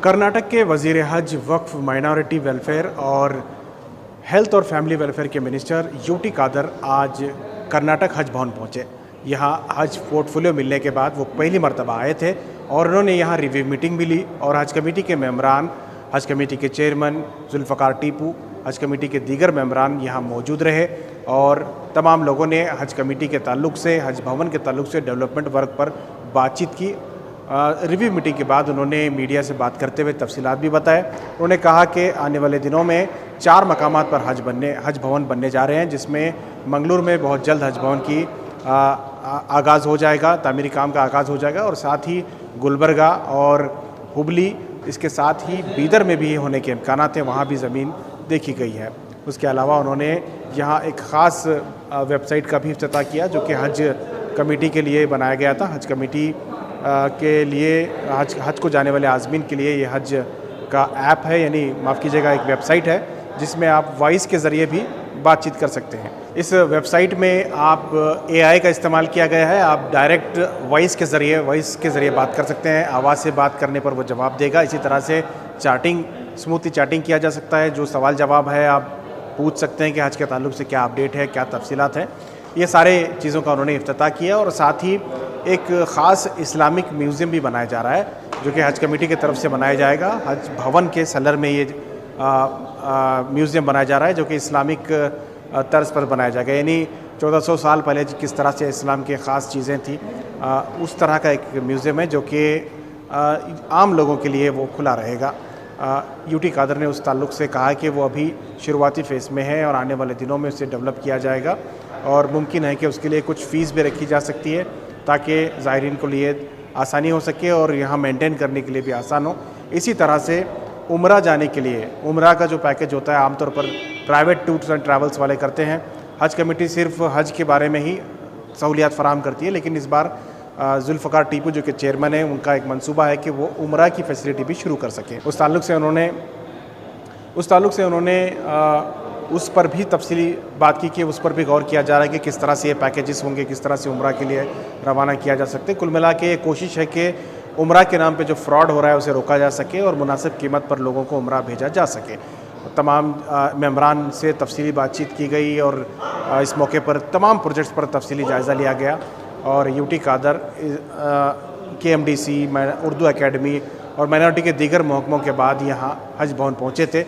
कर्नाटक के वज़ीर हज वक्फ माइनॉरिटी वेलफेयर और हेल्थ और फैमिली वेलफेयर के मिनिस्टर यूटी कादर आज कर्नाटक हज भवन पहुँचे। यहाँ हज पोर्टफोलियो मिलने के बाद वो पहली मरतबा आए थे और उन्होंने यहाँ रिव्यू मीटिंग भी ली और हज कमेटी के मेंबरान, हज कमेटी के चेयरमैन जुल्फ़कार टीपू, हज कमेटी के दीगर मेंबरान यहाँ मौजूद रहे और तमाम लोगों ने हज कमेटी के ताल्लुक़ से, हज भवन के ताल्लुक़ से डेवलपमेंट वर्क पर बातचीत की। रिव्यू मीटिंग के बाद उन्होंने मीडिया से बात करते हुए तफसीलात भी बताए। उन्होंने कहा कि आने वाले दिनों में 4 मकामात पर हज भवन बनने जा रहे हैं, जिसमें मंगलूर में बहुत जल्द हज भवन की आगाज़ हो जाएगा, तामीरी काम का आगाज़ हो जाएगा और साथ ही गुलबर्गा और हुबली, इसके साथ ही बीदर में भी होने के इम्कानात हैं, वहाँ भी ज़मीन देखी गई है। उसके अलावा उन्होंने यहाँ एक ख़ास वेबसाइट का भी इफ्तिताह किया जो कि हज कमेटी के लिए बनाया गया था। हज कमेटी के लिए हज को जाने वाले आज़मीन के लिए ये हज का ऐप है, यानी माफ़ कीजिएगा एक वेबसाइट है जिसमें आप वॉइस के ज़रिए भी बातचीत कर सकते हैं। इस वेबसाइट में आप AI का इस्तेमाल किया गया है, आप डायरेक्ट वॉइस के ज़रिए बात कर सकते हैं। आवाज़ से बात करने पर वो जवाब देगा। इसी तरह से स्मूथली चैटिंग किया जा सकता है। जो सवाल जवाब है आप पूछ सकते हैं कि हज के ताल्लुक़ से क्या अपडेट है, क्या तफसीलात हैं। ये सारे चीज़ों का उन्होंने इफ्तिताह किया और साथ ही एक ख़ास इस्लामिक म्यूज़ियम भी बनाया जा रहा है जो कि हज कमेटी की तरफ से बनाया जाएगा। हज भवन के सलर में ये म्यूज़ियम बनाया जा रहा है जो कि इस्लामिक तर्ज पर बनाया जाएगा, यानी 1400 साल पहले किस तरह से इस्लाम की ख़ास चीज़ें थी, उस तरह का एक म्यूज़ियम है जो कि आम लोगों के लिए वो खुला रहेगा। यूटी कादर ने उस ताल्लुक़ से कहा कि वो अभी शुरुआती फ़ेज़ में है और आने वाले दिनों में उसे डेवलप किया जाएगा और मुमकिन है कि उसके लिए कुछ फ़ीस भी रखी जा सकती है ताकि ज़ायरीन को लिए आसानी हो सके और यहाँ मेंटेन करने के लिए भी आसान हो। इसी तरह से उम्रा जाने के लिए उम्रा का जो पैकेज होता है आमतौर पर प्राइवेट टूर्स एंड ट्रैवल्स वाले करते हैं। हज कमेटी सिर्फ हज के बारे में ही सहूलियात फराहम करती है, लेकिन इस बार जुल्फ़कार टीपू जो कि चेयरमैन है, उनका एक मंसूबा है कि वो उम्रा की फैसिलिटी भी शुरू कर सकें। उस ताल्लुक़ से उन्होंने उस पर भी तफसीली बात की कि उस पर भी गौर किया जा रहा है कि किस तरह से ये पैकेजेस होंगे, किस तरह से उम्रा के लिए रवाना किया जा सकते। कुल मिला के ये कोशिश है कि उम्रा के नाम पे जो फ्रॉड हो रहा है उसे रोका जा सके और मुनासिब कीमत पर लोगों को उम्रा भेजा जा सके। तमाम मेंबरान से तफसीली बातचीत की गई और इस मौके पर तमाम प्रोजेक्ट्स पर तफसीली जायज़ा लिया गया और यूटी कादर KMDC, उर्दू एकेडमी और माइनॉरिटी के दीगर महकमों के बाद यहाँ हज भवन पहुँचे थे।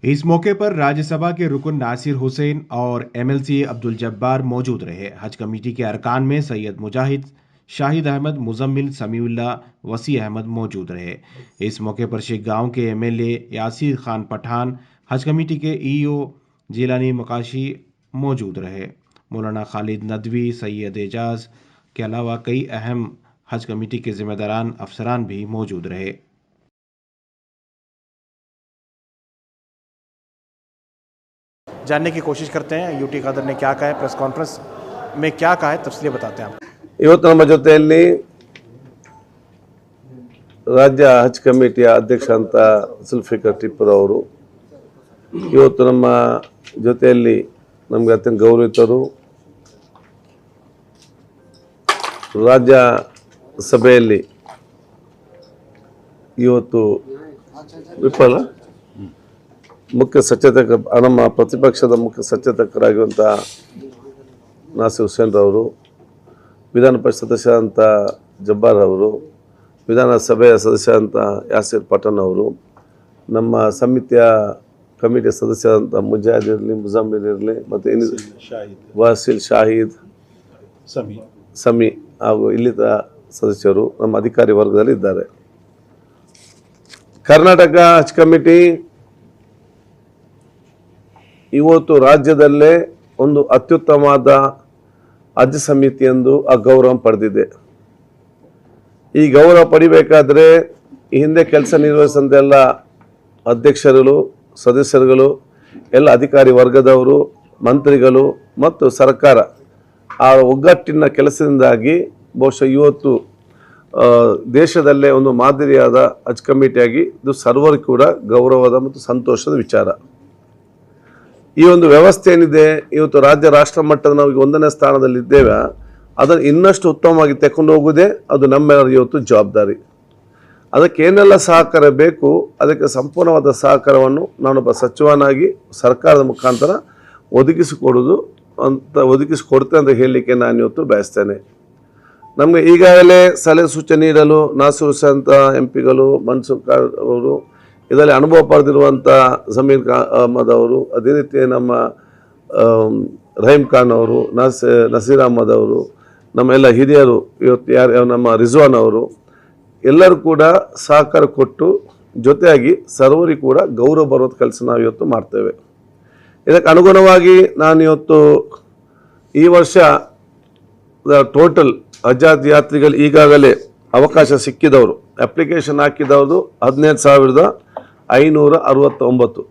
इस मौके पर राज्यसभा के रुकन नासिर हुसैन और MLC अब्दुल जब्बार मौजूद रहे। हज कमेटी के अरकान में सैयद मुजाहिद, शाहिद अहमद, मुजम्मिल, समीउल्लाह, वसी अहमद मौजूद रहे। इस मौके पर शेख गांव के MLA यासिर खान पठान, हज कमेटी के EO जिलानी मकाशी मौजूद रहे। मौलाना खालिद नदवी, सैयद एजाज के अलावा कई अहम हज कमेटी के जिम्मेदारान अफसरान भी मौजूद रहे। जानने की कोशिश करते हैं यूटी कादर ने क्या कहा है, प्रेस कॉन्फ्रेंस में क्या कहा है, तफसीलें बताते हैं। ಇವತ್ತು ನಮ್ಮ ಜೊತೆಯಲ್ಲಿ ರಾಜ್ಯ ಹಜ್ ಕಮಿಟಿಯ ಅಧ್ಯಕ್ಷ ಅಂತ ಜುಲ್ಫಿಕರ್ ಟಿಪ್ಪರ್ ಅವರು, ಇವತ್ತು ನಮ್ಮ ಜೊತೆಯಲ್ಲಿ ನಮಗೆ ಅತ್ಯಂತ ಗೌರವಿತರು ರಾಜ್ಯ ಸಭೆಯಲ್ಲಿ ಇವತ್ತು ವಿಫಲ ಮುಖ್ಯ ಸಚೇತಕ, ನಮ್ಮ ಪ್ರತಿಪಕ್ಷದ ಮುಖ್ಯ ಸಚೇತಕರಾಗಿರುವಂಥ ನಾಸಿರ್ ಹುಸೇನ್ ರವರು, ವಿಧಾನ ಪರಿಷತ್ ಸದಸ್ಯ ಅಂತ ಜಬ್ಬಾರ್ ಅವರು, ವಿಧಾನಸಭೆಯ ಸದಸ್ಯ ಅಂತ ಯಾಸಿರ್ ಪಠಾಣ್ ಅವರು, ನಮ್ಮ ಸಮಿತಿಯ ಕಮಿಟಿಯ ಸದಸ್ಯ ಅಂತ ಮುಜಾಹಿದ್ ಇರಲಿ, ಮುಜಮ್ಮಿಲ್ ಇರಲಿ, ಮತ್ತು ವಾಸಿಲ್, ಶಾಹಿದ್, ಸಮಿ ಹಾಗೂ ಇಲ್ಲಿದ್ದ ಸದಸ್ಯರು ನಮ್ಮ ಅಧಿಕಾರಿ ವರ್ಗದಲ್ಲಿ ಇದ್ದಾರೆ. ಕರ್ನಾಟಕ ಹಜ್ ಕಮಿಟಿ ಇವತ್ತು ರಾಜ್ಯದಲ್ಲೇ ಒಂದು ಅತ್ಯುತ್ತಮವಾದ ಹಜ್ ಸಮಿತಿ ಎಂದು ಆ ಗೌರವ ಪಡೆದಿದೆ. ಈ ಗೌರವ ಪಡಿಬೇಕಾದ್ರೆ ಈ ಹಿಂದೆ ಕೆಲಸ ನಿರ್ವಹಿಸಿದ ಎಲ್ಲ ಅಧ್ಯಕ್ಷರುಗಳು, ಸದಸ್ಯರುಗಳು, ಎಲ್ಲ ಅಧಿಕಾರಿ ವರ್ಗದವರು, ಮಂತ್ರಿಗಳು ಮತ್ತು ಸರ್ಕಾರ ಆ ಒಗ್ಗಟ್ಟಿನ ಕೆಲಸದಿಂದಾಗಿ ಬಹುಶಃ ಇವತ್ತು ದೇಶದಲ್ಲೇ ಒಂದು ಮಾದರಿಯಾದ ಹಜ್ ಕಮಿಟಿಯಾಗಿ ಇದು ಸರ್ವರಿಗೂ ಕೂಡ ಗೌರವದ ಮತ್ತು ಸಂತೋಷದ ವಿಚಾರ. ಈ ಒಂದು ವ್ಯವಸ್ಥೆ ಏನಿದೆ, ಇವತ್ತು ರಾಜ್ಯ ರಾಷ್ಟ್ರ ಮಟ್ಟದ ನಾವು ಈಗ 1ನೇ ಸ್ಥಾನದಲ್ಲಿದ್ದೇವೆ, ಅದನ್ನು ಇನ್ನಷ್ಟು ಉತ್ತಮವಾಗಿ ತಗೊಂಡು ಹೋಗುವುದೇ ಅದು ನಮ್ಮೆಲ್ಲರ ಇವತ್ತು ಜವಾಬ್ದಾರಿ. ಅದಕ್ಕೇನೆಲ್ಲ ಸಹಕಾರ ಬೇಕು ಅದಕ್ಕೆ ಸಂಪೂರ್ಣವಾದ ಸಹಕಾರವನ್ನು ನಾನೊಬ್ಬ ಸಚಿವನಾಗಿ ಸರ್ಕಾರದ ಮುಖಾಂತರ ಒದಗಿಸಿಕೊಡ್ತೇನೆ ಅಂತ ಹೇಳಲಿಕ್ಕೆ ನಾನು ಇವತ್ತು ಬಯಸ್ತೇನೆ. ನಮಗೆ ಈಗಾಗಲೇ ಸಲಹೆ ಸೂಚನೆ ನೀಡಲು ನಾಸೀರ್ ಹುಸೇನ್ ಅಂತ MP ಗಳು, ಮನ್ಸೂರ್ ಅವರು, ಇದರಲ್ಲಿ ಅನುಭವ ಪಡೆದಿರುವಂಥ ಜಮೀರ್ ಅಹಮದ್ ಅವರು, ಅದೇ ರೀತಿ ನಮ್ಮ ರಹೀಮ್ ಖಾನ್ ಅವರು, ನಸೀರ್ ಅಹಮದ್ ಅವರು, ನಮ್ಮ ಎಲ್ಲ ಹಿರಿಯರು ಇವತ್ತು ಯಾರು ನಮ್ಮ ರಿಜ್ವಾನ್ ಅವರು ಎಲ್ಲರೂ ಕೂಡ ಸಹಕಾರ ಕೊಟ್ಟು ಜೊತೆಯಾಗಿ ಸರ್ವರಿಗೆ ಕೂಡ ಗೌರವ ಬರೋದು ಕೆಲಸ ನಾವು ಇವತ್ತು ಮಾಡ್ತೇವೆ. ಇದಕ್ಕೆ ಅನುಗುಣವಾಗಿ ನಾನು ಇವತ್ತು ಈ ವರ್ಷ ಟೋಟಲ್ ಹಜ್ ಯಾತ್ರಿಗಳು ಈಗಾಗಲೇ ಅವಕಾಶ ಸಿಕ್ಕಿದವರು ಅಪ್ಲಿಕೇಶನ್ ಹಾಕಿದವರು 17,569.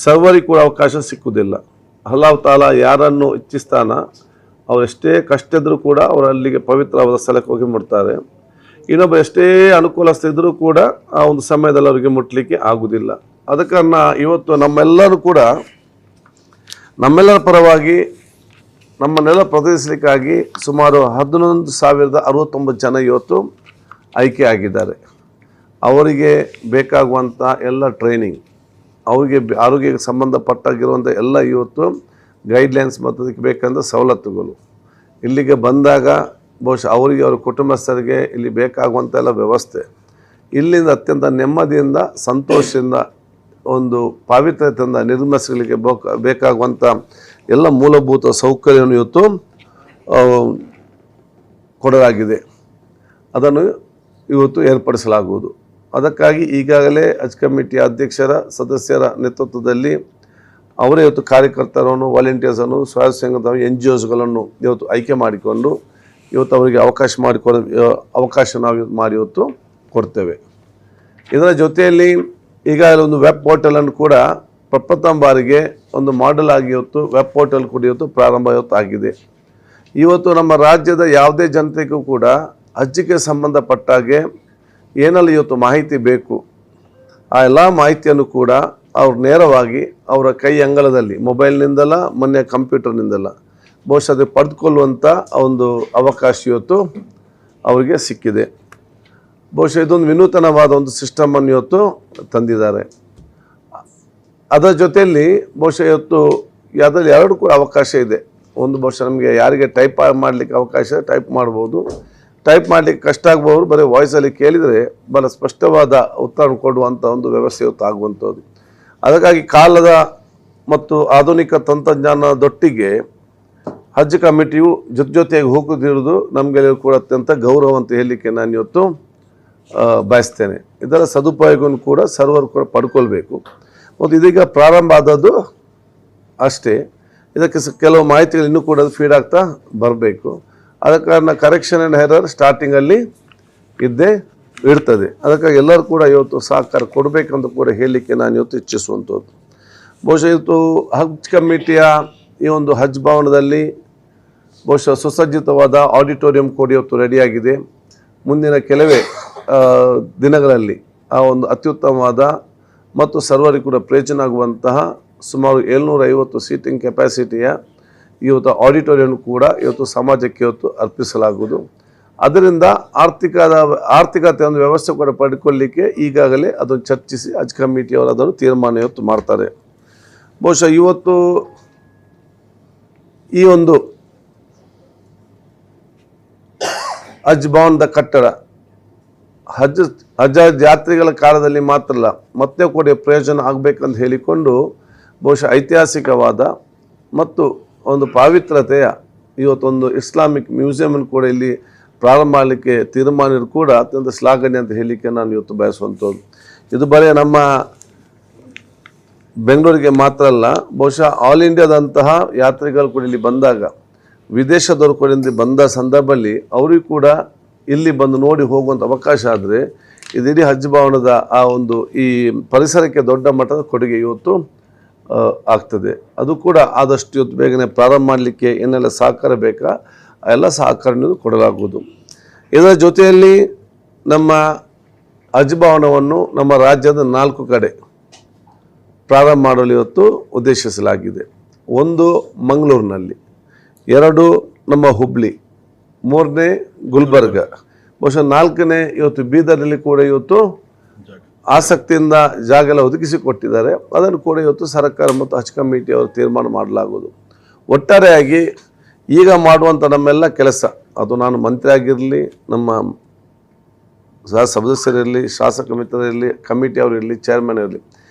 ಸರ್ವರಿಗೆ ಕೂಡ ಅವಕಾಶ ಸಿಕ್ಕುವುದಿಲ್ಲ. ಅಲ್ಲಾಹ್ ತಾಲಾ ಯಾರನ್ನು ಇಚ್ಛಿಸ್ತಾನ ಅವರೆಷ್ಟೇ ಕಷ್ಟ ಇದ್ದರೂ ಕೂಡ ಅವರು ಅಲ್ಲಿಗೆ ಪವಿತ್ರವಾದ ಸ್ಥಳಕ್ಕೆ ಹೋಗಿ ಮುಟ್ತಾರೆ. ಇನ್ನೊಬ್ಬ ಎಷ್ಟೇ ಅನುಕೂಲಸ್ಥಿದ್ರೂ ಕೂಡ ಆ ಒಂದು ಸಮಯದಲ್ಲಿ ಅವರಿಗೆ ಮುಟ್ಲಿಕ್ಕೆ ಆಗುವುದಿಲ್ಲ. ಅದಕ್ಕೆ ಇವತ್ತು ನಮ್ಮೆಲ್ಲರೂ ಕೂಡ ನಮ್ಮೆಲ್ಲರ ಪರವಾಗಿ ನಮ್ಮನ್ನೆಲ್ಲ ಪ್ರತಿನಿಧಿಸಲಿಕ್ಕಾಗಿ ಸುಮಾರು 11,069 ಜನ ಇವತ್ತು ಆಯ್ಕೆ ಆಗಿದ್ದಾರೆ. ಅವರಿಗೆ ಬೇಕಾಗುವಂಥ ಎಲ್ಲ ಟ್ರೈನಿಂಗ್, ಅವರಿಗೆ ಆರೋಗ್ಯಕ್ಕೆ ಸಂಬಂಧಪಟ್ಟಾಗಿರುವಂಥ ಎಲ್ಲ ಇವತ್ತು ಗೈಡ್ಲೈನ್ಸ್ ಮತ್ತು ಅದಕ್ಕೆ ಬೇಕಂದ ಸವಲತ್ತುಗಳು ಇಲ್ಲಿಗೆ ಬಂದಾಗ ಬಹುಶಃ ಅವರಿಗೆ ಅವರ ಕುಟುಂಬಸ್ಥರಿಗೆ ಇಲ್ಲಿ ಬೇಕಾಗುವಂಥ ಎಲ್ಲ ವ್ಯವಸ್ಥೆ ಇಲ್ಲಿಂದ ಅತ್ಯಂತ ನೆಮ್ಮದಿಯಿಂದ ಸಂತೋಷದಿಂದ ಒಂದು ಪಾವಿತ್ರ್ಯತೆಯಿಂದ ನಿರ್ಮಿಸಲಿಕ್ಕೆ ಬೇಕಾಗುವಂಥ ಎಲ್ಲ ಮೂಲಭೂತ ಸೌಕರ್ಯವನ್ನು ಇವತ್ತು ಕೊಡಲಾಗಿದೆ. ಅದನ್ನು ಇವತ್ತು ಏರ್ಪಡಿಸಲಾಗುವುದು. ಅದಕ್ಕಾಗಿ ಈಗಾಗಲೇ ಹಜ್ ಕಮಿಟಿಯ ಅಧ್ಯಕ್ಷರ ಸದಸ್ಯರ ನೇತೃತ್ವದಲ್ಲಿ ಅವರೇ ಇವತ್ತು ಕಾರ್ಯಕರ್ತರನ್ನು, ವಾಲಂಟಿಯರ್ಸನ್ನು, ಸ್ವಯಂ ಸಂಘದ NGOಸ್ಗಳನ್ನು ಇವತ್ತು ಆಯ್ಕೆ ಮಾಡಿಕೊಂಡು ಇವತ್ತು ಅವರಿಗೆ ಅವಕಾಶ ನಾವು ಮಾಡಿ ಇವತ್ತು ಕೊಡ್ತೇವೆ. ಇದರ ಜೊತೆಯಲ್ಲಿ ಈಗಾಗಲೇ ಒಂದು ವೆಬ್ ಪೋರ್ಟಲನ್ನು ಕೂಡ ಪ್ರಪ್ರಥಮ ಬಾರಿಗೆ ಒಂದು ಮಾಡೆಲ್ ಆಗಿ ಇವತ್ತು ವೆಬ್ ಪೋರ್ಟಲ್ ಕೂಡ ಇವತ್ತು ಪ್ರಾರಂಭ ಆಗಿದೆ. ಇವತ್ತು ನಮ್ಮ ರಾಜ್ಯದ ಯಾವುದೇ ಜನತೆಗೂ ಕೂಡ ಹಜ್ಜಿಗೆ ಸಂಬಂಧಪಟ್ಟಾಗೆ ಏನೆಲ್ಲ ಇವತ್ತು ಮಾಹಿತಿ ಬೇಕು ಆ ಎಲ್ಲ ಮಾಹಿತಿಯನ್ನು ಕೂಡ ಅವ್ರು ನೇರವಾಗಿ ಅವರ ಕೈ ಅಂಗಳದಲ್ಲಿ ಮೊಬೈಲ್ನಿಂದಲ್ಲ, ಮೊನ್ನೆ ಕಂಪ್ಯೂಟರ್ನಿಂದಲ್ಲ ಬಹುಶಃ ಅದು ಪಡೆದುಕೊಳ್ಳುವಂಥ ಒಂದು ಅವಕಾಶ ಇವತ್ತು ಅವರಿಗೆ ಸಿಕ್ಕಿದೆ. ಬಹುಶಃ ಇದೊಂದು ವಿನೂತನವಾದ ಒಂದು ಸಿಸ್ಟಮನ್ನು ಇವತ್ತು ತಂದಿದ್ದಾರೆ. ಅದರ ಜೊತೆಯಲ್ಲಿ ಬಹುಶಃ ಇವತ್ತು ಅದರಲ್ಲಿ ಎರಡು ಕೂಡ ಅವಕಾಶ ಇದೆ. ಒಂದು ಬಹುಶಃ ನಮಗೆ ಯಾರಿಗೆ ಟೈಪ್ ಮಾಡಲಿಕ್ಕೆ ಅವಕಾಶ ಟೈಪ್ ಮಾಡ್ಬೋದು, ಟೈಪ್ ಮಾಡಲಿಕ್ಕೆ ಕಷ್ಟ ಆಗ್ಬೋದು, ಬರೀ ವಾಯ್ಸಲ್ಲಿ ಕೇಳಿದರೆ ಬಹಳ ಸ್ಪಷ್ಟವಾದ ಉತ್ತರ ಕೊಡುವಂಥ ಒಂದು ವ್ಯವಸ್ಥೆ ಇವತ್ತು ಆಗುವಂಥದ್ದು. ಅದಕ್ಕಾಗಿ ಕಾಲದ ಮತ್ತು ಆಧುನಿಕ ತಂತ್ರಜ್ಞಾನದೊಟ್ಟಿಗೆ ಹಜ್ ಕಮಿಟಿಯು ಜೊತೆಯಾಗಿ ಹೋಗುತ್ತಿರುವುದು ನಮಗೆ ಕೂಡ ಅತ್ಯಂತ ಗೌರವ ಅಂತ ಹೇಳಲಿಕ್ಕೆ ನಾನು ಇವತ್ತು ಬಯಸ್ತೇನೆ. ಇದರ ಸದುಪಯೋಗವನ್ನು ಕೂಡ ಸರ್ವರು ಕೂಡ ಪಡ್ಕೊಳ್ಬೇಕು. ಮತ್ತು ಇದೀಗ ಪ್ರಾರಂಭ ಆದದ್ದು ಅಷ್ಟೇ, ಇದಕ್ಕೆ ಕೆಲವು ಮಾಹಿತಿಗಳು ಇನ್ನೂ ಕೂಡ ಫೀಡ್ ಆಗ್ತಾ ಬರಬೇಕು. ಆದ ಕಾರಣ ಕರೆಕ್ಷನ್ ಆ್ಯಂಡ್ ಎರರ್ ಸ್ಟಾರ್ಟಿಂಗಲ್ಲಿ ಇದ್ದೇ ಇರ್ತದೆ. ಅದಕ್ಕಾಗಿ ಎಲ್ಲರೂ ಕೂಡ ಇವತ್ತು ಸಹಕಾರ ಕೊಡಬೇಕಂತ ಕೂಡ ಹೇಳಲಿಕ್ಕೆ ನಾನು ಇವತ್ತು ಇಚ್ಛಿಸುವಂಥದ್ದು. ಬಹುಶಃ ಇವತ್ತು ಹಜ್ ಕಮಿಟಿಯ ಈ ಒಂದು ಹಜ್ ಭವನದಲ್ಲಿ ಬಹುಶಃ ಸುಸಜ್ಜಿತವಾದ ಆಡಿಟೋರಿಯಂ ಕೂಡ ಇವತ್ತು ರೆಡಿಯಾಗಿದೆ. ಮುಂದಿನ ಕೆಲವೇ ದಿನಗಳಲ್ಲಿ ಆ ಒಂದು ಅತ್ಯುತ್ತಮವಾದ ಮತ್ತು ಸರ್ವರಿಗೂ ಕೂಡ ಪ್ರಯೋಜನ ಆಗುವಂತಹ ಸುಮಾರು 750 ಸೀಟಿಂಗ್ ಕೆಪಾಸಿಟಿಯ ಇವತ್ತು ಆಡಿಟೋರಿಯಂ ಕೂಡ ಇವತ್ತು ಸಮಾಜಕ್ಕೆ ಇವತ್ತು ಅರ್ಪಿಸಲಾಗುವುದು. ಅದರಿಂದ ಆರ್ಥಿಕತೆ ಒಂದು ವ್ಯವಸ್ಥೆ ಕೂಡ ಪಡ್ಕೊಳ್ಳಿಕ್ಕೆ ಈಗಾಗಲೇ ಅದನ್ನು ಚರ್ಚಿಸಿ ಹಜ್ ಕಮಿಟಿಯವರು ಅದನ್ನು ತೀರ್ಮಾನ ಇವತ್ತು ಮಾಡ್ತಾರೆ. ಬಹುಶಃ ಇವತ್ತು ಈ ಒಂದು ಹಜ್ ಭವನದ ಕಟ್ಟಡ ಹಜ್ ಯಾತ್ರಿಗಳ ಕಾಲದಲ್ಲಿ ಮಾತ್ರ ಅಲ್ಲ, ಮತ್ತೆ ಕೂಡ ಪ್ರಯೋಜನ ಆಗಬೇಕಂತ ಹೇಳಿಕೊಂಡು ಬಹುಶಃ ಐತಿಹಾಸಿಕವಾದ ಮತ್ತು ಒಂದು ಪಾವಿತ್ರತೆಯ ಇವತ್ತೊಂದು ಇಸ್ಲಾಮಿಕ್ ಮ್ಯೂಸಿಯಮನ್ನು ಕೂಡ ಇಲ್ಲಿ ಪ್ರಾರಂಭ ಮಾಡಲಿಕ್ಕೆ ತೀರ್ಮಾನ ಕೂಡ ಅತ್ಯಂತ ಶ್ಲಾಘನೀಯ ಅಂತ ಹೇಳಲಿಕ್ಕೆ ನಾನು ಇವತ್ತು ಬಯಸುವಂಥದ್ದು. ಇದು ಬರೀ ನಮ್ಮ ಬೆಂಗಳೂರಿಗೆ ಮಾತ್ರ ಅಲ್ಲ, ಬಹುಶಃ ಆಲ್ ಇಂಡಿಯಾದಂತಹ ಯಾತ್ರಿಗಳು ಕೂಡ ಇಲ್ಲಿ ಬಂದಾಗ, ವಿದೇಶದವರು ಕೂಡ ಇಲ್ಲಿ ಬಂದ ಸಂದರ್ಭದಲ್ಲಿ ಅವರಿಗೂ ಕೂಡ ಇಲ್ಲಿ ಬಂದು ನೋಡಿ ಹೋಗುವಂಥ ಅವಕಾಶ ಆದರೆ ಇದಿಡೀ ಹಜ್ ಭವನದ ಆ ಒಂದು ಈ ಪರಿಸರಕ್ಕೆ ದೊಡ್ಡ ಮಟ್ಟದ ಕೊಡುಗೆ ಇವತ್ತು ಆಗ್ತದೆ. ಅದು ಕೂಡ ಆದಷ್ಟು ಇವತ್ತು ಬೇಗನೆ ಪ್ರಾರಂಭ ಮಾಡಲಿಕ್ಕೆ ಏನೆಲ್ಲ ಸಹಕಾರ ಬೇಕಾ ಎಲ್ಲ ಸಹಕಾರವನ್ನು ಕೊಡಲಾಗುವುದು. ಇದರ ಜೊತೆಯಲ್ಲಿ ನಮ್ಮ ಹಜ್ ಭವನವನ್ನು ನಮ್ಮ ರಾಜ್ಯದ 4 ಕಡೆ ಪ್ರಾರಂಭ ಮಾಡಲು ಇವತ್ತು ಉದ್ದೇಶಿಸಲಾಗಿದೆ. 1 ಮಂಗಳೂರಿನಲ್ಲಿ, 2 ನಮ್ಮ ಹುಬ್ಳಿ, 3ನೇ ಗುಲ್ಬರ್ಗ, ಬಹುಶಃ 4ನೇ ಇವತ್ತು ಬೀದರ್ನಲ್ಲಿ ಕೂಡ ಇವತ್ತು ಆಸಕ್ತಿಯಿಂದ ಜಾಗ ಎಲ್ಲ ಒದಗಿಸಿ ಕೊಟ್ಟಿದ್ದಾರೆ. ಅದನ್ನು ಕೂಡ ಇವತ್ತು ಸರ್ಕಾರ ಮತ್ತು ಹಜ್ ಕಮಿಟಿ ಅವರು ತೀರ್ಮಾನ ಮಾಡಲಾಗುವುದು. ಒಟ್ಟಾರೆಯಾಗಿ ಈಗ ಮಾಡುವಂಥ ನಮ್ಮೆಲ್ಲ ಕೆಲಸ, ಅದು ನಾನು ಮಂತ್ರಿ ಆಗಿರಲಿ, ನಮ್ಮ ಸದಸ್ಯರಿರಲಿ, ಶಾಸಕ ಮಿತ್ರರಿರಲಿ, ಕಮಿಟಿ ಅವರಿರಲಿ, ಚೇರ್ಮನ್ ಇರಲಿ,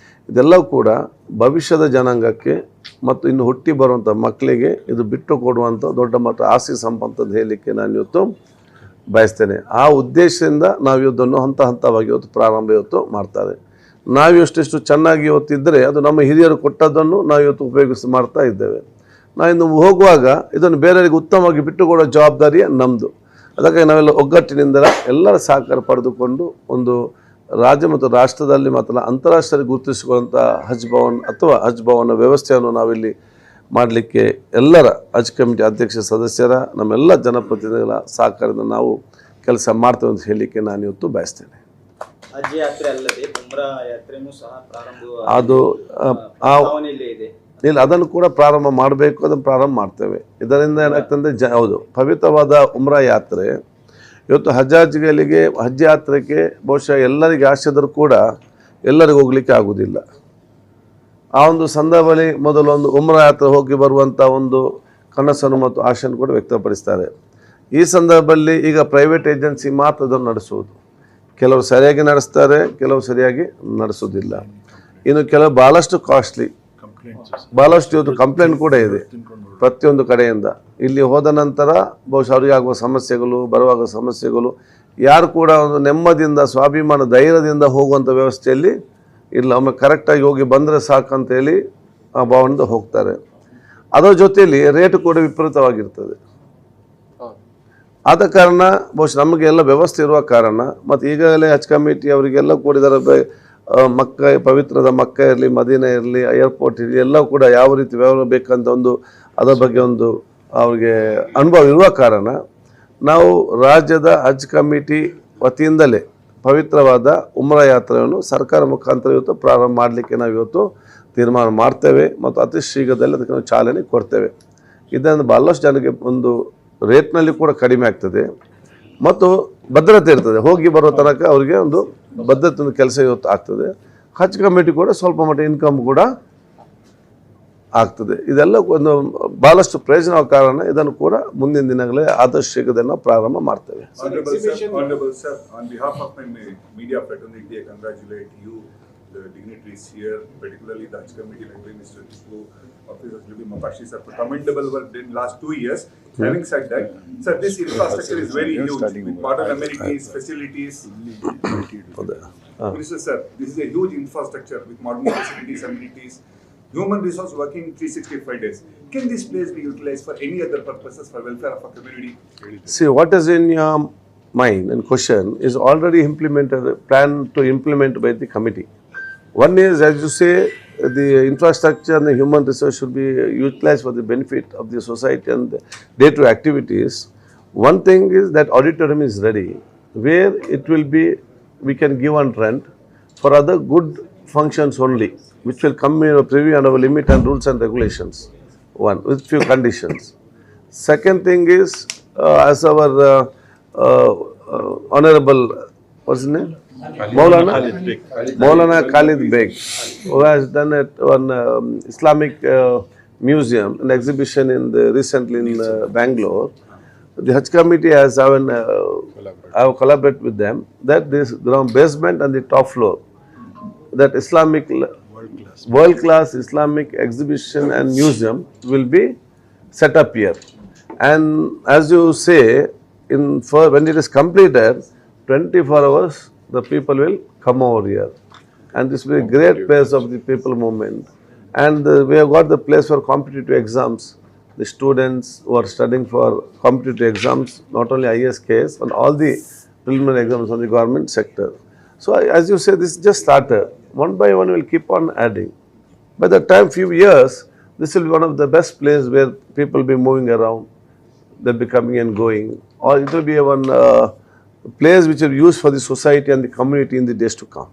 ಇದೆಲ್ಲವೂ ಕೂಡ ಭವಿಷ್ಯದ ಜನಾಂಗಕ್ಕೆ ಮತ್ತು ಇನ್ನು ಹುಟ್ಟಿ ಬರುವಂಥ ಮಕ್ಕಳಿಗೆ ಇದು ಬಿಟ್ಟು ಕೊಡುವಂಥ ದೊಡ್ಡ ಮಟ್ಟ ಆಸ್ತಿ ಸಂಪತ್ತನ್ನು ಹೇಳಲಿಕ್ಕೆ ನಾನು ಇವತ್ತು ಬಯಸ್ತೇನೆ. ಆ ಉದ್ದೇಶದಿಂದ ನಾವು ಇವತ್ತನ್ನು ಹಂತವಾಗಿ ಇವತ್ತು ಪ್ರಾರಂಭ ಇವತ್ತು ಮಾಡ್ತಾರೆ. ನಾವು ಎಷ್ಟೆಷ್ಟು ಚೆನ್ನಾಗಿ ಇವತ್ತಿದ್ದರೆ ಅದು ನಮ್ಮ ಹಿರಿಯರು ಕೊಟ್ಟದ್ದನ್ನು ನಾವು ಇವತ್ತು ಉಪಯೋಗಿಸಿ ಮಾಡ್ತಾ ಇದ್ದೇವೆ. ನಾವಿನ್ನು ಹೋಗುವಾಗ ಇದನ್ನು ಬೇರೆಯವರಿಗೆ ಉತ್ತಮವಾಗಿ ಬಿಟ್ಟುಕೊಡೋ ಜವಾಬ್ದಾರಿ ನಮ್ಮದು. ಅದಕ್ಕಾಗಿ ನಾವೆಲ್ಲ ಒಗ್ಗಟ್ಟಿನಿಂದ ಎಲ್ಲರ ಸಹಕಾರ ಪಡೆದುಕೊಂಡು ಒಂದು ರಾಜ್ಯ ಮತ್ತು ರಾಷ್ಟ್ರದಲ್ಲಿ ಮಾತ್ರ ಅಂತಾರಾಷ್ಟ್ರೀಯ ಗುರುತಿಸಿಕೊಳ್ಳುವಂಥ ಹಜ್ ಭವನ್ ಅಥವಾ ಹಜ್ ಭವನ ವ್ಯವಸ್ಥೆಯನ್ನು ನಾವಿಲ್ಲಿ ಮಾಡಲಿಕ್ಕೆ ಎಲ್ಲರ ಹಜ್ ಕಮಿಟಿ ಅಧ್ಯಕ್ಷ ಸದಸ್ಯರ ನಮ್ಮೆಲ್ಲ ಜನಪ್ರತಿನಿಧಿಗಳ ಸಹಕಾರದಿಂದ ನಾವು ಕೆಲಸ ಮಾಡ್ತೇವೆ ಅಂತ ಹೇಳಲಿಕ್ಕೆ ನಾನು ಇವತ್ತು ಬಯಸ್ತೇನೆ. ಹಜ್ ಯಾತ್ರೆ ಅಲ್ಲದೆ ಉಮ್ರಾ ಯಾತ್ರೆನೂ ಸಹ ಪ್ರಾರಂಭ ಅದು ಇದೆ. ಇಲ್ಲ, ಅದನ್ನು ಕೂಡ ಪ್ರಾರಂಭ ಮಾಡಬೇಕು, ಅದನ್ನು ಪ್ರಾರಂಭ ಮಾಡ್ತೇವೆ. ಇದರಿಂದ ಏನಾಗ್ತಂದ್ರೆ ಹೌದು, ಪವಿತ್ರವಾದ ಉಮ್ರಾ ಯಾತ್ರೆ ಇವತ್ತು ಹಜ್ ಯಾತ್ರೆಗೆ ಬಹುಶಃ ಎಲ್ಲರಿಗೆ ಆಸೆದರೂ ಕೂಡ ಎಲ್ಲರಿಗೂ ಹೋಗ್ಲಿಕ್ಕೆ ಆಗುವುದಿಲ್ಲ. ಆ ಒಂದು ಸಂದರ್ಭದಲ್ಲಿ ಮೊದಲು ಒಂದು ಉಮ್ರಾ ಯಾತ್ರೆ ಹೋಗಿ ಬರುವಂಥ ಒಂದು ಕನಸನ್ನು ಮತ್ತು ಆಶೆಯನ್ನು ಕೂಡ ವ್ಯಕ್ತಪಡಿಸ್ತಾರೆ. ಈ ಸಂದರ್ಭದಲ್ಲಿ ಈಗ ಪ್ರೈವೇಟ್ ಏಜೆನ್ಸಿ ಮಾತ್ರ ಅದನ್ನು ನಡೆಸುವುದು. ಕೆಲವರು ಸರಿಯಾಗಿ ನಡೆಸ್ತಾರೆ, ಕೆಲವರು ಸರಿಯಾಗಿ ನಡೆಸೋದಿಲ್ಲ. ಇನ್ನು ಕೆಲವು ಭಾಳಷ್ಟು ಕಾಸ್ಟ್ಲಿ, ಭಾಳಷ್ಟು ಇವತ್ತು ಕಂಪ್ಲೇಂಟ್ ಕೂಡ ಇದೆ ಪ್ರತಿಯೊಂದು ಕಡೆಯಿಂದ. ಇಲ್ಲಿ ಹೋದ ನಂತರ ಬಹುಶಃ ಅವರಿಗೆ ಆಗುವ ಸಮಸ್ಯೆಗಳು, ಬರುವಾಗ ಸಮಸ್ಯೆಗಳು, ಯಾರು ಕೂಡ ಒಂದು ನೆಮ್ಮದಿಯಿಂದ ಸ್ವಾಭಿಮಾನ ಧೈರ್ಯದಿಂದ ಹೋಗುವಂಥ ವ್ಯವಸ್ಥೆಯಲ್ಲಿ ಇಲ್ಲ. ಒಮ್ಮೆ ಕರೆಕ್ಟಾಗಿ ಹೋಗಿ ಬಂದರೆ ಸಾಕಂತೇಳಿ ಆ ಭಾವನೆಯಿಂದ ಹೋಗ್ತಾರೆ. ಅದರ ಜೊತೆಯಲ್ಲಿ ರೇಟ್ ಕೂಡ ವಿಪರೀತವಾಗಿರ್ತದೆ. ಆದ ಕಾರಣ ಬಹುಶಃ ನಮಗೆಲ್ಲ ವ್ಯವಸ್ಥೆ ಇರುವ ಕಾರಣ ಮತ್ತು ಈಗಾಗಲೇ ಹಜ್ ಕಮಿಟಿ ಅವರಿಗೆಲ್ಲ ಕೂಡ ಇದರ ಪವಿತ್ರದ ಮಕ್ಕ ಇರಲಿ, ಮದೀನಾ ಇರಲಿ, ಏರ್ಪೋರ್ಟ್ ಇರಲಿ, ಎಲ್ಲ ಕೂಡ ಯಾವ ರೀತಿ ವ್ಯವಹಾರ ಬೇಕಂತ ಒಂದು ಅದರ ಬಗ್ಗೆ ಒಂದು ಅವ್ರಿಗೆ ಅನುಭವ ಇರುವ ಕಾರಣ ನಾವು ರಾಜ್ಯದ ಹಜ್ ಕಮಿಟಿ ವತಿಯಿಂದಲೇ ಪವಿತ್ರವಾದ ಉಮ್ರಾ ಯಾತ್ರೆಯನ್ನು ಸರ್ಕಾರ ಮುಖಾಂತರ ಇವತ್ತು ಪ್ರಾರಂಭ ಮಾಡಲಿಕ್ಕೆ ನಾವು ಇವತ್ತು ತೀರ್ಮಾನ ಮಾಡ್ತೇವೆ ಮತ್ತು ಅತಿ ಶೀಘ್ರದಲ್ಲಿ ಅದಕ್ಕೆ ನಾವು ಚಾಲನೆ ಕೊಡ್ತೇವೆ. ಇದನ್ನು ಭಾಳಷ್ಟು ಜನಕ್ಕೆ ಒಂದು ರೇಟ್ನಲ್ಲಿ ಕೂಡ ಕಡಿಮೆ ಆಗ್ತದೆ ಮತ್ತು ಭದ್ರತೆ ಇರ್ತದೆ. ಹೋಗಿ ಬರೋ ತನಕ ಅವರಿಗೆ ಒಂದು ಭದ್ರತೆ ಕೆಲಸ ಇವತ್ತು ಆಗ್ತದೆ. ಹಜ್ ಕಮಿಟಿ ಕೂಡ ಸ್ವಲ್ಪ ಮಟ್ಟ ಇನ್ಕಮ್ ಕೂಡ ಆಗ್ತದೆ. ಇದೆಲ್ಲ ಒಂದು ಭಾಳಷ್ಟು ಪ್ರಯೋಜನ ಕಾರಣ ಇದನ್ನು ಕೂಡ ಮುಂದಿನ ದಿನಗಳೇ ಆದಷ್ಟು ಶೀಘ್ರದಲ್ಲಿ ನಾವು ಪ್ರಾರಂಭ ಮಾಡ್ತೇವೆ. Honorable sir, on behalf of my media fraternity, I congratulate you, the dignitaries here, particularly the Hajj Committee, like Mr. Tipu, Officer Jubi Mapashi sir, for commendable work in last 2 years. Having said that, sir, this infrastructure is very huge with modern amenities, facilities. Minister sir, this is a huge infrastructure with modern facilities, amenities. Human resource working 365 days. Can this place be utilized for any other purposes for welfare of our community? See, what is in your mind and question is already implemented, planned to implement by the committee. One is, as you say, the infrastructure and the human resource should be utilized for the benefit of the society and the day-to-day activities. One thing is that auditorium is ready, where it will be, we can give on rent for other good functions only, which will come in a preview and our limit and rules and regulations, one, with few conditions. Second thing is, as our Honorable, what's his name? Maulana Khalid Beg, who has done it on Islamic museum, an exhibition recently in Bangalore. The Hajj Committee has I have collaborated with them that this ground basement and the top floor, that Islamic world-class Islamic exhibition and museum will be set up here. And as you say, when it is completed, 24 hours, the people will come over here. And this will be a great place of the people movement. And we have got the place for competitive exams. The students who are studying for competitive exams, not only ISKS, but all the preliminary exams on the government sector. So as you say, this just started. One by one will keep on adding. By the time few years, this will be one of the best places where people will be moving around. They'll be coming and going. Or it will be one place which will be used for the society and the community in the days to come.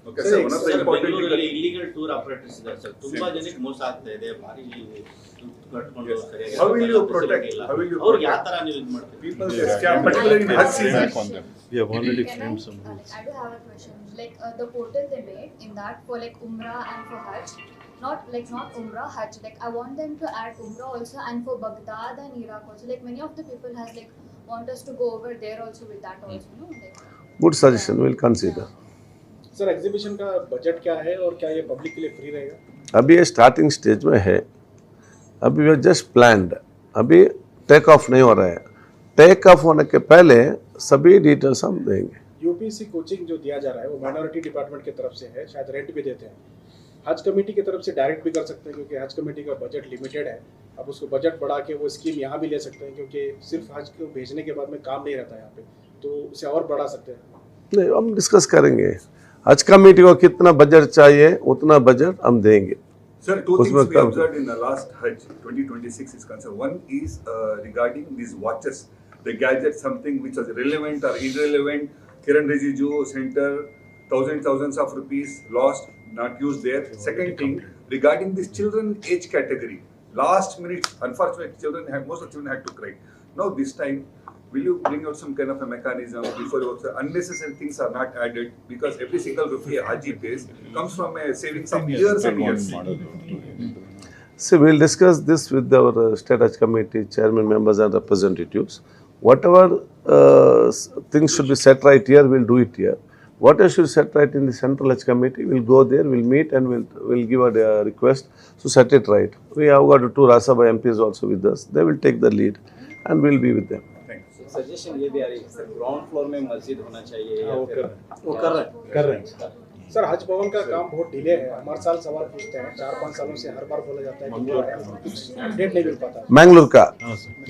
Okay, sir, one of the important ಬೆಂಗಳೂರಲ್ಲಿ illegal tour operators ಇದ್ದಾರೆ sir, ತುಂಬಾ ಜನಕ್ಕೆ ಮೋಸ ಆಗ್ತಾ ಇದೆ, ಭಾರಿ ದುಡ್ಡು ಕಟ್ಕೊಂಡು ಸರಿಯಾಗಿ How will you protect? How will you ಅವ್ರಿಗೆ ಯಾವ protect? ತರ ನೀವು ಇದು ಮಾಡ್ತೀವಿ? People get scammed, particularly in Hajj season. We have already Can framed some I rules. do have a question. Like the portal they made in that for like Umrah and for Hajj, not Umrah, Hajj. Like I want them to add Umrah also and for Baghdad and Iraq also. Like many of the people has like want us to go over there also with that also. No? Like, Good suggestion, we'll consider. Sir exhibition का budget क्या है और क्या ये public के लिए free रहेगा? अभी ये स्टार्टिंग स्टेज में है, अभी वे जस्ट प्लान्ड, अभी टेक ऑफ नहीं हो रहा है। टेक ऑफ होने के पहले सभी डिटेल्स हम देंगे। यूपीएससी कोचिंग जो दिया जा रहा है वो माइनॉरिटी डिपार्टमेंट की तरफ से है, शायद रेंट भी देते हैं। हज कमेटी की तरफ से डायरेक्ट भी कर सकते हैं क्योंकि हज कमेटी का बजट लिमिटेड है। अब उसको बजट बढ़ा के वो स्कीम यहाँ भी ले सकते हैं क्योंकि सिर्फ हज को भेजने के बाद में काम नहीं रहता यहाँ पे, तो उसे और बढ़ा सकते हैं। नहीं, हम डिस्कस करेंगे। हज कमेटी को कितना बजट चाहिए उतना बजट हम देंगे। Sir, two things उसमें we come- observed in the last Hajj 2026 is concerned. One is regarding these watches, the gadgets, something which was relevant or irrelevant. Kiran Rijiju Center, thousands of rupees lost, not used there. Second thing, regarding this children age category, last minute, unfortunately, most of the children had to cry. Now this time, will you bring out some kind of a mechanism before you also, unnecessary things are not added because every single rupee Haji pays comes from a savings of years and years. So we'll discuss this with our State Hajj Committee chairman, members and representatives. Whatever things should be set right here, we'll do it here. Whatever should be set right in the Central Hajj Committee, we'll go there, we'll meet and we'll give a request to set it right. We have got two Rajya Sabha MPs also with us. They will take the lead and we'll be with them. Suggestion ये भी आ रही है sir, ground floor में मस्जिद होना चाहिए या फिर वो कर रहे हैं सर। हज भवन का काम बहुत डिले है, हमारे साल सवाल पूछते हैं, 4-5 सालों से हर बार बोला जाता है कि पूरा है, कुछ अपडेट नहीं मिल पाता। मैंगलोर का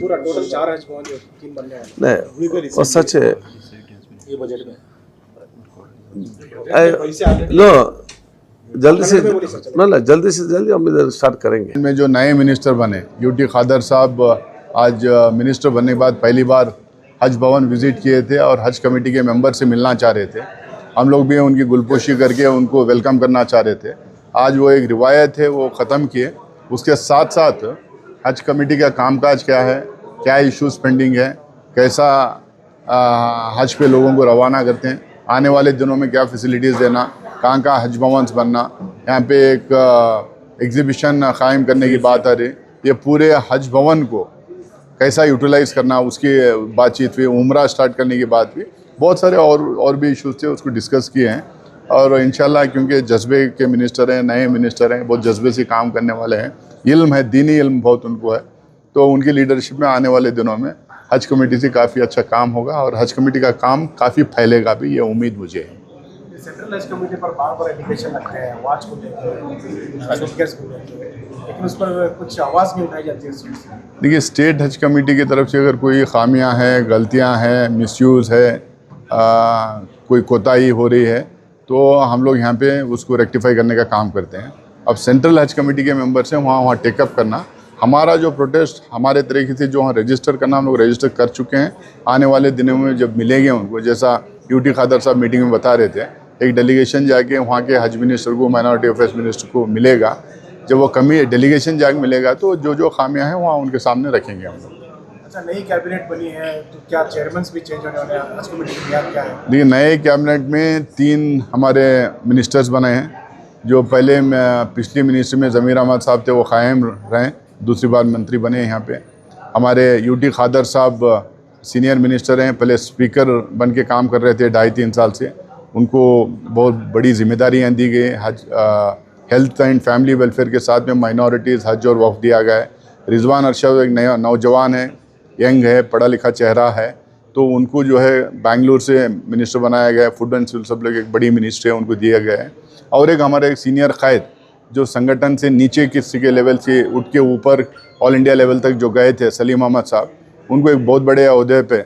पूरा टोटल 4 हज भवन जो 3 बनने वाले नहीं, और सच है। ये बजट में नो, जल्दी से जल्दी से जल्दी हम इधर स्टार्ट करेंगे। में जो नए मिनिस्टर बने, यूटी खादर साहब आज मिनिस्टर बनने के बाद पहली बार हज भवन विजिट किए थे और हज कमेटी के मेंबर से मिलना चाह रहे थे। हम लोग भी उनकी गुलपोशी करके उनको वेलकम करना चाह रहे थे। आज वो एक रिवायत है वो ख़त्म किए। उसके साथ साथ हज कमेटी का कामकाज क्या है, क्या इश्यूज़ पेंडिंग है, कैसा हज पे लोगों को रवाना करते हैं, आने वाले दिनों में क्या फैसिलिटीज़ देना, कहाँ कहाँ हज भवन्स बनना, यहाँ पे एक एग्ज़िबिशन कायम करने की बात आ रही। ये पूरे हज भवन को कैसा यूटिलाइज़ करना उसकी बातचीत हुई। उम्रा स्टार्ट करने की बात हुई। बहुत सारे और भी इश्यूज़ थे, उसको डिस्कस किए हैं और इंशाल्लाह क्योंकि जज्बे के मिनिस्टर हैं, नए मिनिस्टर हैं, बहुत जज्बे से काम करने वाले हैं, इल्म है, दीनी इल्म बहुत उनको है, तो उनकी लीडरशिप में आने वाले दिनों में हज कमेटी से काफ़ी अच्छा काम होगा और हज कमेटी का काम काफ़ी फैलेगा भी, ये उम्मीद मुझे है। सेंट्रल हज कमेटी पर बार एलिगेशन लगते हैं, वॉच को लेकर, सर्टिफिकेट्स को लेकर, लेकिन उस पर कुछ आवाज़ भी उठाई जाती है। देखिए, स्टेट हज कमेटी की तरफ से अगर कोई खामियां हैं, गलतियां हैं, मिसयूज़ है, कोई कोताही हो रही है तो हम लोग यहाँ पे उसको रेक्टिफाई करने का काम करते हैं। अब सेंट्रल हज कमेटी के मेंबर्स हैं, वहाँ टेकअप करना, हमारा जो प्रोटेस्ट हमारे तरीके से जो वहाँ रजिस्टर करना हम लोग रजिस्टर कर चुके हैं। आने वाले दिनों में जब मिलेंगे उनको, जैसा यूटी खादर साहब मीटिंग में बता रहे थे, एक डेलीगेशन जाके वहाँ के हज मिनिस्टर को, माइनॉरिटी अफेयर्स मिनिस्टर को मिलेगा। जब वो कमी डेलीगेशन जाके मिलेगा तो जो खामियां हैं वहाँ उनके सामने रखेंगे हम लोग। अच्छा, नई कैबिनेट बनी है तो क्या चेयरमैन भी चेंज होने वाले हैं? हज कमेटी की बुनियाद क्या है? देखिए, नए कैबिनेट में 3 हमारे मिनिस्टर्स बने हैं। जो पहले पिछली मिनिस्टर में ज़मीर अहमद साहब थे वो कायम रहें, दूसरी बार मंत्री बने यहाँ पे। हमारे यूटी खादर साहब सीनियर मिनिस्टर हैं, पहले स्पीकर बन के काम कर रहे थे 2.5-3 साल से, उनको बहुत बड़ी जिम्मेदारियाँ दी गई। हज हेल्थ एंड फैमिली वेलफेयर के साथ में माइनॉरिटीज़, हज और वक्फ दिया गया है। रिजवान अरशद एक नया नौजवान है, यंग है, पढ़ा लिखा चेहरा है, तो उनको जो है बेंगलुरु से मिनिस्टर बनाया गया है। फूड एंड सिविल सप्लाई एक बड़ी मिनिस्ट्री है, उनको दिया गया है। और एक हमारे एक सीनियर कायद जो संगठन से नीचे किसी के लेवल से उठ के ऊपर ऑल इंडिया लेवल तक जो गए थे, सलीम अहमद साहब, उनको एक बहुत बड़े अहदे पे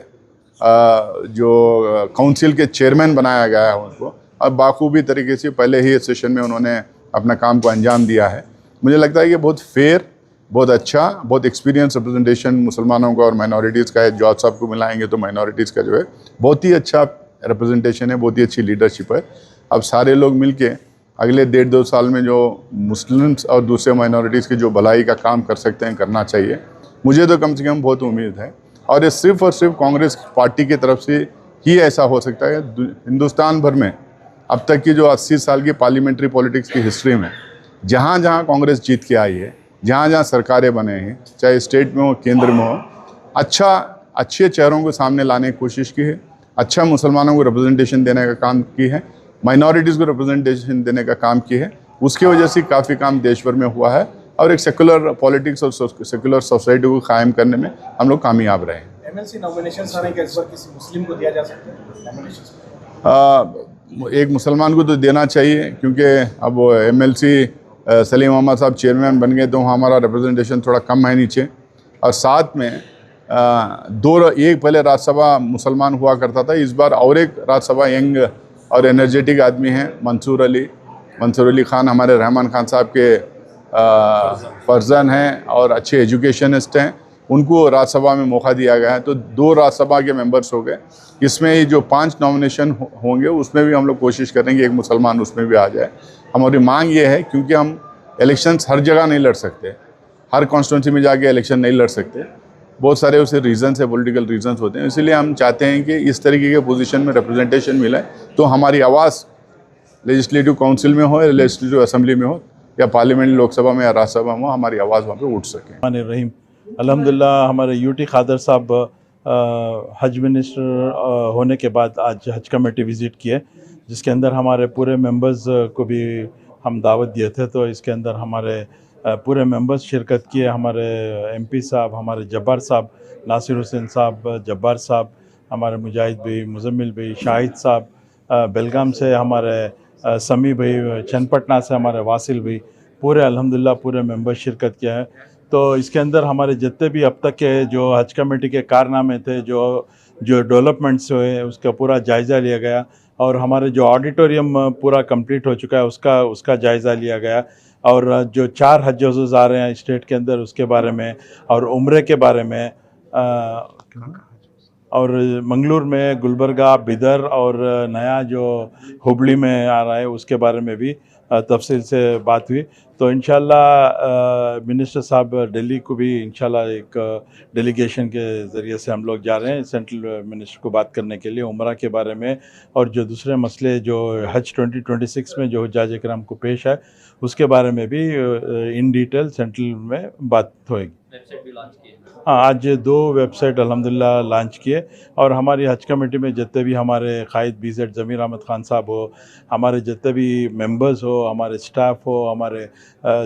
जो काउंसिल के चेयरमैन बनाया गया है उनको। और बाखूबी तरीके से पहले ही इस सेशन में उन्होंने अपना काम को अंजाम दिया है। मुझे लगता है कि बहुत फेयर, बहुत अच्छा, बहुत एक्सपीरियंस रिप्रेजेंटेशन मुसलमानों का और माइनॉरिटीज़ का है। जॉर्ज साहब को मिलाएंगे तो माइनॉरिटीज़ का जो है बहुत ही अच्छा रिप्रेजेंटेशन है, बहुत ही अच्छी लीडरशिप है। अब सारे लोग मिलके अगले 1.5-2 साल में जो मुस्लिम्स और दूसरे माइनॉरिटीज़ की जो भलाई का काम कर सकते हैं करना चाहिए। मुझे तो कम से कम बहुत उम्मीद है, और ये सिर्फ़ और सिर्फ कांग्रेस पार्टी की तरफ से ही ऐसा हो सकता है। हिंदुस्तान भर में अब तक की जो 80 साल की पार्लियामेंट्री पॉलिटिक्स की हिस्ट्री में जहाँ जहाँ कांग्रेस जीत के आई है, जहाँ जहाँ सरकारें बने हैं, चाहे स्टेट में हो केंद्र में हो, अच्छे चेहरों को सामने लाने की कोशिश की है, अच्छा मुसलमानों को रिप्रेजेंटेशन देने का काम की है, माइनॉरिटीज़ को रिप्रेजेंटेशन देने का काम की है। उसकी वजह से काफ़ी काम देश भर में हुआ है और एक सेकुलर पॉलिटिक्स और सेकुलर सोसाइटी को कायम करने में हम लोग कामयाब रहे हैं। एमएलसी नॉमिनेशन आने के इस बार किसी मुस्लिम को दिया जा सकता है नॉमिनेशन? एक मुसलमान को तो देना चाहिए, क्योंकि अब एमएलसी सलीम अहमद साहब चेयरमैन बन गए तो हमारा रिप्रेजेंटेशन थोड़ा कम है नीचे। और साथ में एक पहले राज्यसभा मुसलमान हुआ करता था, इस बार और एक राज्यसभा यंग और एनर्जेटिक आदमी हैं मंसूर अली खान, हमारे रहमान खान साहब के फर्जन हैं और अच्छे एजुकेशनिस्ट हैं। उनको राज्यसभा में मौका दिया गया है, तो 2 राज्यसभा के मेंबर्स हो गए। इसमें ही जो 5 नॉमिनेशन होंगे उसमें भी हम लोग कोशिश करेंगे एक मुसलमान उसमें भी आ जाए। हमारी मांग ये है, क्योंकि हम इलेक्शंस हर जगह नहीं लड़ सकते, हर कॉन्स्टिट्यूंसी में जाके इलेक्शन नहीं लड़ सकते, बहुत सारे उसे रीजंस है, पॉलिटिकल रीजंस होते हैं। इसलिए हम चाहते हैं कि इस तरीके के पोजीशन में रिप्रेजेंटेशन मिले, तो हमारी आवाज़ लेजिस्लेटिव काउंसिल में हो या लेजिस्लेटिव असेंबली में हो या पार्लियामेंट लोकसभा में या राज्यसभा में, हमारी आवाज़ वहाँ पे उठ सके। रहीम अल्हम्दुलिल्लाह हमारे यूटी खादर साहब हज मिनिस्टर होने के बाद आज हज कमेटी विज़िट किए, जिसके अंदर हमारे पूरे मेंबर्स को भी हम दावत दिए थे। तो इसके अंदर हमारे पूरे मेंबर्स शिरकत किए। हमारे एमपी साहब, हमारे जब्बार साहब, नासिर हुसैन साहब, जब्बार साहब, हमारे मुजाहिद भाई, मुजम्मिल भाई, शाहिद साहब, बेलगाम से हमारे समी भाई, चन्नपटना से हमारे वासिल भाई, पूरे अल्हम्दुलिल्लाह पूरे मेंबर्स शिरकत किया है। तो इसके अंदर हमारे जितने भी अब तक के जो हज कमेटी के कारनामे थे, जो डेवलपमेंट्स हुए, उसका पूरा जायज़ा लिया गया। और हमारे जो ऑडिटोरियम पूरा कंप्लीट हो चुका है उसका जायज़ा लिया गया। और जो 4 हज हज़ूज़ आ रहे हैं स्टेट के अंदर उसके बारे में, और उम्रे के बारे में, और मंगलूर में, गुलबर्गा, बिदर और नया जो हुबली में आ रहा है उसके बारे में भी तफसील से बात हुई। तो इंशाल्लाह मिनिस्टर साहब दिल्ली को भी इंशाल्लाह एक डेलीगेशन के ज़रिए से हम लोग जा रहे हैं सेंट्रल मिनिस्टर को बात करने के लिए उम्रा के बारे में, और जो दूसरे मसले जो हज 2026 में जो हुज्जाज इकराम को पेश है उसके बारे में भी इन डिटेल सेंट्रल में बात होएगी। वेबसाइट भी लॉन्च की है। हाँ, आज 2 वेबसाइट अल्हम्दुलिल्लाह लॉन्च किए। और हमारी हज कमेटी में जितने भी हमारे कायद BZ ज़मीर अहमद ख़ान साहब हो, हमारे जितने भी मेंबर्स हो, हमारे स्टाफ हो, हमारे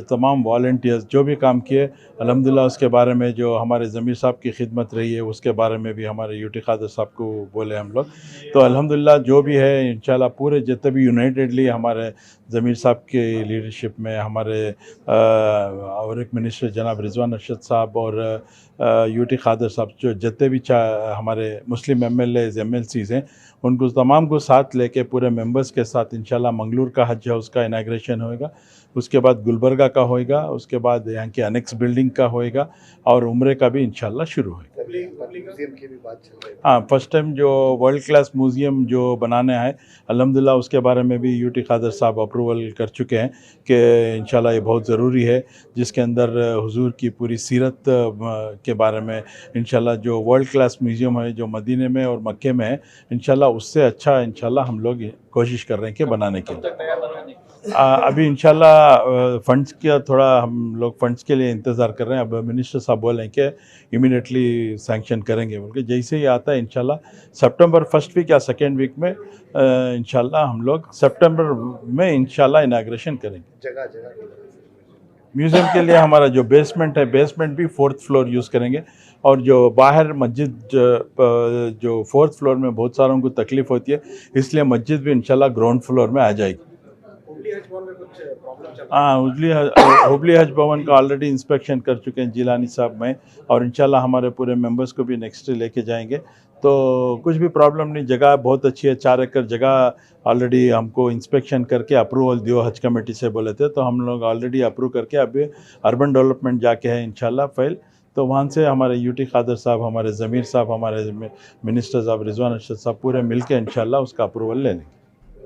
तमाम वॉलंटियर्स जो भी काम किए अल्हम्दुलिल्लाह, उसके बारे में जो हमारे ज़मीर साहब की खिदमत रही है उसके बारे में भी हमारे यूटी खादर साहब को बोले हम लोग। तो अल्हम्दुलिल्लाह जो भी है इंशाल्लाह पूरे जितने भी यूनाइटेडली हमारे ज़मीर साहब की लीडरशिप में हमारे और एक मिनिस्टर जनाब रिजवान अरशद साहब और यूटी खादर साहब जो जितने भी हमारे मुस्लिम MLAs MLCs हैं उनको तमाम को साथ लेके पूरे मेंबर्स के साथ इंशाल्लाह मंगलूर का हज है उसका इनाग्रेशन होएगा, उसके बाद गुलबर्गा का होएगा, उसके बाद यहाँ की अनेक्स बिल्डिंग का होएगा और उम्रे का भी इंशाल्लाह शुरू होएगा। हाँ, फर्स्ट टाइम जो वर्ल्ड क्लास म्यूज़ियम जो बनाने हैं अल्हम्दुलिल्लाह उसके बारे में भी यूटी खादर साहब अप्रूवल कर चुके हैं कि इंशाल्लाह ये बहुत ज़रूरी है, जिसके अंदर हुजूर की पूरी सीरत के बारे में इंशाल्लाह जो वर्ल्ड क्लास म्यूज़ियम है जो मदीने में और मक्के में है इंशाल्लाह उससे अच्छा इंशाल्लाह हम लोग कोशिश कर रहे हैं कि बनाने के लिए। अभी इंशाल्लाह फ़ंड्स का थोड़ा हम लोग फ़ंड्स के लिए इंतज़ार कर रहे हैं। अब मिनिस्टर साहब बोल रहे हैं कि इमीडिएटली सैंक्शन करेंगे बोल के, जैसे ही आता है इंशाल्लाह सितंबर फर्स्ट वीक या सेकेंड वीक में इंशाल्लाह हम लोग सितंबर में इंशाल्लाह इनाग्रेशन करेंगे। म्यूज़ियम के लिए हमारा जो बेसमेंट है, बेसमेंट भी 4th फ्लोर यूज़ करेंगे, और जो बाहर मस्जिद जो 4th फ्लोर में बहुत सारों को तकलीफ़ होती है इसलिए मस्जिद भी इंशाल्लाह ग्राउंड फ्लोर में आ जाएगी। हाँ, हुबली हज भवन का ऑलरेडी इंस्पेक्शन कर चुके हैं जिलानी साहब में, और इंशाल्लाह हमारे पूरे मेंबर्स को भी नेक्स्ट लेके जाएंगे। तो कुछ भी प्रॉब्लम नहीं, जगह बहुत अच्छी है, 4 एकड़ जगह ऑलरेडी हमको इंस्पेक्शन करके अप्रूवल दियो हज कमेटी से बोले थे, तो हम लोग ऑलरेडी अप्रूव करके अभी अर्बन डेवलपमेंट जाके है इंशाल्लाह फाइल, तो वहाँ से हमारे यूटी खादर साहब, हमारे ज़मीर साहब, हमारे मिनिस्टर साहब रिजवान अरशद साहब पूरे मिल के इंशाल्लाह उसका अप्रूवल ले लेंगे।